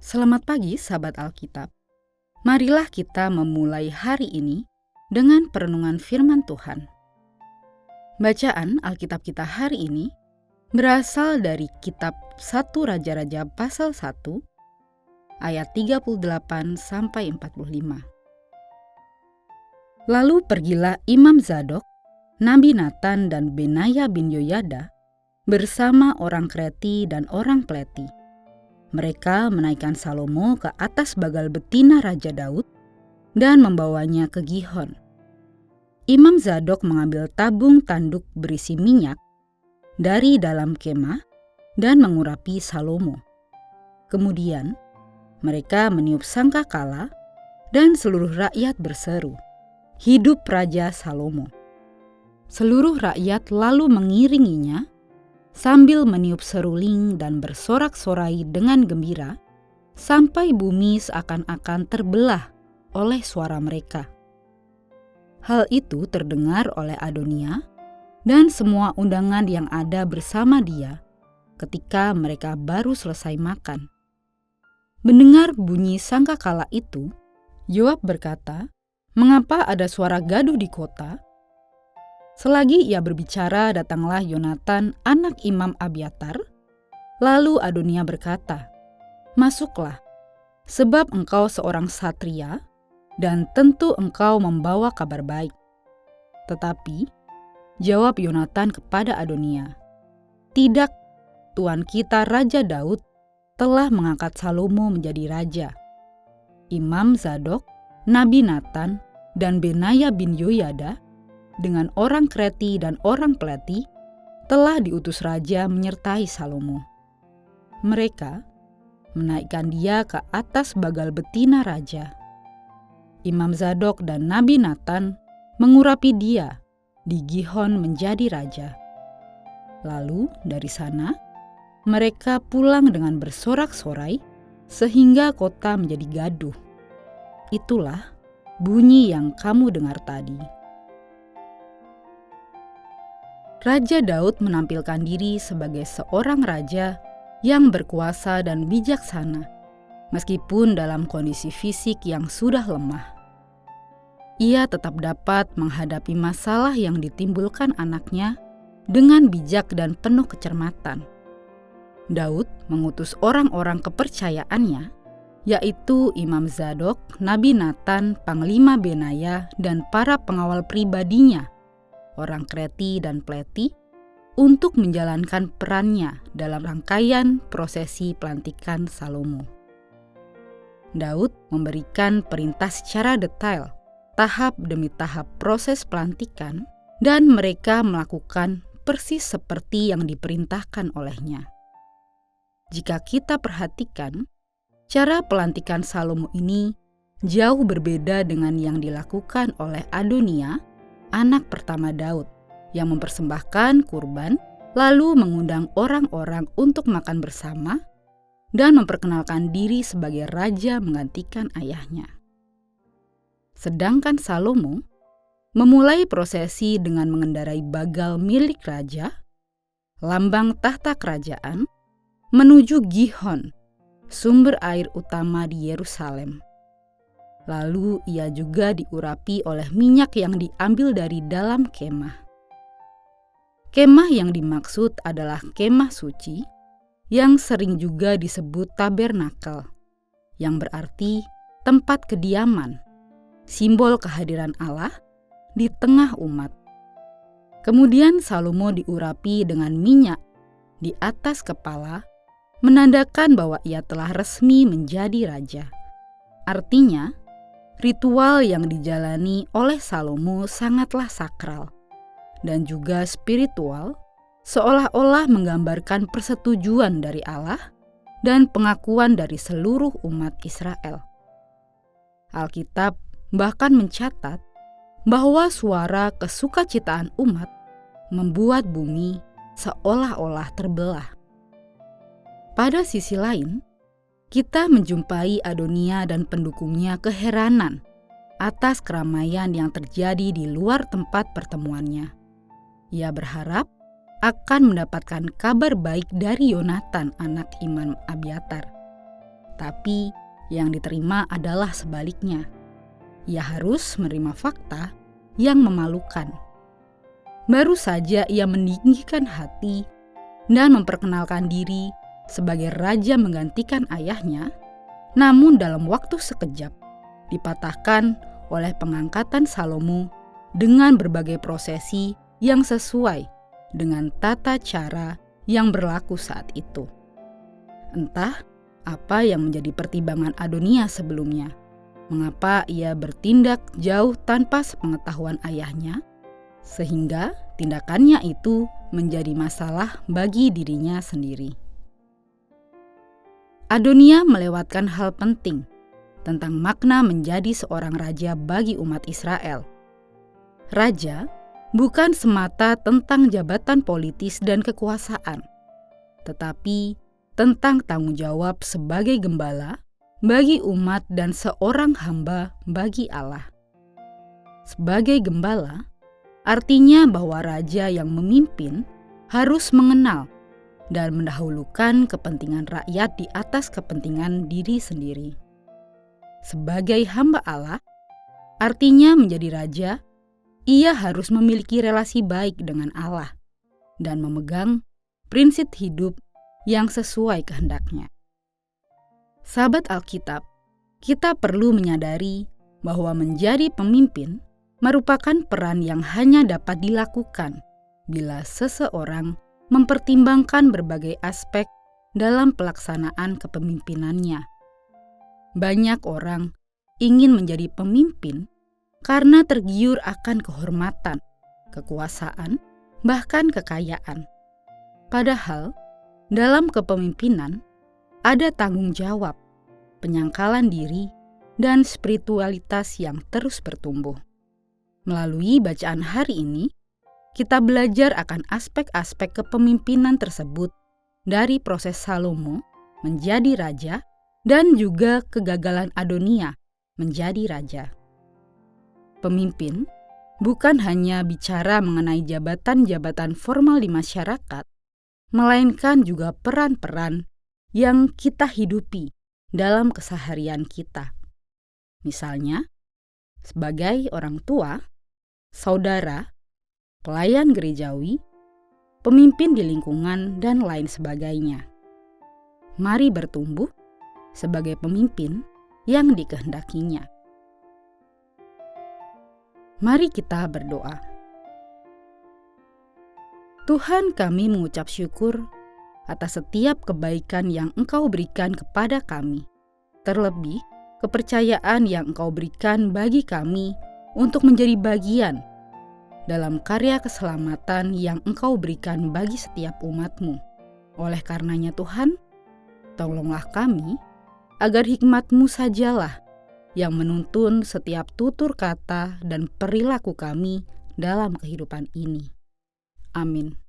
Selamat pagi sahabat Alkitab. Marilah kita memulai hari ini dengan perenungan firman Tuhan. Bacaan Alkitab kita hari ini berasal dari kitab 1 Raja-Raja pasal 1 ayat 38-45. Lalu pergilah Imam Zadok, Nabi Natan dan Benaya bin Yoyada bersama orang Kreti dan orang Pleti. Mereka menaikkan Salomo ke atas bagal betina Raja Daud dan membawanya ke Gihon. Imam Zadok mengambil tabung tanduk berisi minyak dari dalam kemah dan mengurapi Salomo. Kemudian mereka meniup sangkakala dan seluruh rakyat berseru, "Hidup Raja Salomo!" Seluruh rakyat lalu mengiringinya sambil meniup seruling dan bersorak-sorai dengan gembira, sampai bumi seakan-akan terbelah oleh suara mereka. Hal itu terdengar oleh Adonia dan semua undangan yang ada bersama dia ketika mereka baru selesai makan. Mendengar bunyi sangkakala itu, Yoab berkata, "Mengapa ada suara gaduh di kota?" Selagi ia berbicara, datanglah Yonatan, anak Imam Abiatar. Lalu Adonia berkata, "Masuklah, sebab engkau seorang satria, dan tentu engkau membawa kabar baik." Tetapi jawab Yonatan kepada Adonia, "Tidak, Tuan kita Raja Daud telah mengangkat Salomo menjadi raja. Imam Zadok, Nabi Natan, dan Benaya bin Yoyada dengan orang Kreti dan orang Pleti telah diutus raja menyertai Salomo. Mereka menaikkan dia ke atas bagal betina raja. Imam Zadok dan Nabi Natan mengurapi dia di Gihon menjadi raja. Lalu dari sana mereka pulang dengan bersorak-sorai sehingga kota menjadi gaduh. Itulah bunyi yang kamu dengar tadi." Raja Daud menampilkan diri sebagai seorang raja yang berkuasa dan bijaksana, meskipun dalam kondisi fisik yang sudah lemah. Ia tetap dapat menghadapi masalah yang ditimbulkan anaknya dengan bijak dan penuh kecermatan. Daud mengutus orang-orang kepercayaannya, yaitu Imam Zadok, Nabi Natan, Panglima Benaya, dan para pengawal pribadinya, orang Kreti dan Pleti, untuk menjalankan perannya dalam rangkaian prosesi pelantikan Salomo. Daud memberikan perintah secara detail, tahap demi tahap proses pelantikan, dan mereka melakukan persis seperti yang diperintahkan olehnya. Jika kita perhatikan, cara pelantikan Salomo ini jauh berbeda dengan yang dilakukan oleh Adonia, anak pertama Daud, yang mempersembahkan kurban lalu mengundang orang-orang untuk makan bersama dan memperkenalkan diri sebagai raja menggantikan ayahnya. Sedangkan Salomo memulai prosesi dengan mengendarai bagal milik raja, lambang tahta kerajaan, menuju Gihon, sumber air utama di Yerusalem. Lalu ia juga diurapi oleh minyak yang diambil dari dalam kemah. Kemah yang dimaksud adalah kemah suci, yang sering juga disebut tabernakel, yang berarti tempat kediaman, simbol kehadiran Allah di tengah umat. Kemudian Salomo diurapi dengan minyak di atas kepala, menandakan bahwa ia telah resmi menjadi raja. Artinya, ritual yang dijalani oleh Salomo sangatlah sakral dan juga spiritual, seolah-olah menggambarkan persetujuan dari Allah dan pengakuan dari seluruh umat Israel. Alkitab bahkan mencatat bahwa suara kesukacitaan umat membuat bumi seolah-olah terbelah. Pada sisi lain, kita menjumpai Adonia dan pendukungnya keheranan atas keramaian yang terjadi di luar tempat pertemuannya. Ia berharap akan mendapatkan kabar baik dari Yonatan, anak Imam Abiatar. Tapi yang diterima adalah sebaliknya. Ia harus menerima fakta yang memalukan. Baru saja ia meninggikan hati dan memperkenalkan diri sebagai raja menggantikan ayahnya, namun dalam waktu sekejap dipatahkan oleh pengangkatan Salomo dengan berbagai prosesi yang sesuai dengan tata cara yang berlaku saat itu. Entah apa yang menjadi pertimbangan Adonia sebelumnya, mengapa ia bertindak jauh tanpa sepengetahuan ayahnya, sehingga tindakannya itu menjadi masalah bagi dirinya sendiri. Adonia melewatkan hal penting tentang makna menjadi seorang raja bagi umat Israel. Raja bukan semata tentang jabatan politis dan kekuasaan, tetapi tentang tanggung jawab sebagai gembala bagi umat dan seorang hamba bagi Allah. Sebagai gembala, artinya bahwa raja yang memimpin harus mengenal dan mendahulukan kepentingan rakyat di atas kepentingan diri sendiri. Sebagai hamba Allah, artinya menjadi raja, ia harus memiliki relasi baik dengan Allah dan memegang prinsip hidup yang sesuai kehendaknya. Sahabat Alkitab, kita perlu menyadari bahwa menjadi pemimpin merupakan peran yang hanya dapat dilakukan bila seseorang mempertimbangkan berbagai aspek dalam pelaksanaan kepemimpinannya. Banyak orang ingin menjadi pemimpin karena tergiur akan kehormatan, kekuasaan, bahkan kekayaan. Padahal, dalam kepemimpinan ada tanggung jawab, penyangkalan diri, dan spiritualitas yang terus bertumbuh. Melalui bacaan hari ini, kita belajar akan aspek-aspek kepemimpinan tersebut dari proses Salomo menjadi raja dan juga kegagalan Adonia menjadi raja. Pemimpin bukan hanya bicara mengenai jabatan-jabatan formal di masyarakat, melainkan juga peran-peran yang kita hidupi dalam keseharian kita. Misalnya, sebagai orang tua, saudara, pelayan gerejawi, pemimpin di lingkungan, dan lain sebagainya. Mari bertumbuh sebagai pemimpin yang dikehendakinya. Mari kita berdoa. Tuhan, kami mengucap syukur atas setiap kebaikan yang Engkau berikan kepada kami, terlebih kepercayaan yang Engkau berikan bagi kami untuk menjadi bagian dalam karya keselamatan yang Engkau berikan bagi setiap umat-Mu. Oleh karenanya Tuhan, tolonglah kami agar hikmat-Mu sajalah yang menuntun setiap tutur kata dan perilaku kami dalam kehidupan ini. Amin.